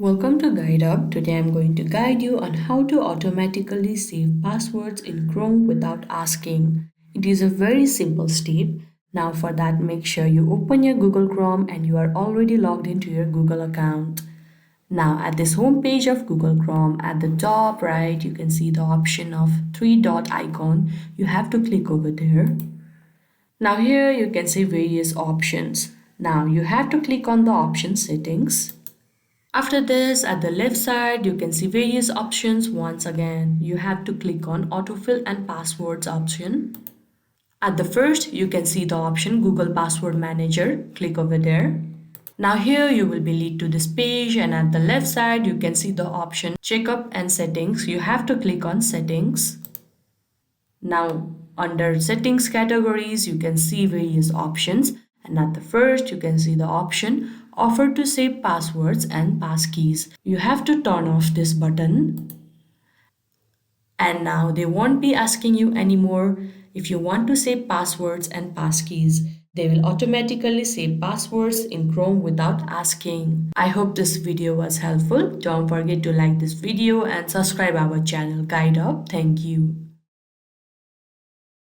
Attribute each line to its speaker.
Speaker 1: Welcome to Guide Up. Today I'm going to guide you on how to automatically save passwords in Chrome without asking. It is a very simple step. Now for that, make sure you open your Google Chrome and you are already logged into your Google account. Now at this home page of Google Chrome, at the top right, you can see the option of three dot icon. You have to click over there. Now here you can see various options. Now you have to click on the option settings. After this, at the left side, you can see various options. Once again, you have to click on autofill and passwords option. At the first, you can see the option Google Password Manager. Click over there. Now here you will be lead to this page, and at the left side, you can see the option Checkup and Settings. You have to click on Settings. Now under settings categories, you can see various options, and at the first you can see the option offer to save passwords and passkeys. You have to turn off this button, and now they won't be asking you anymore if you want to save passwords and passkeys. They will automatically save passwords in Chrome without asking. I hope this video was helpful. Don't forget to like this video and subscribe our channel Guide Up. Thank you.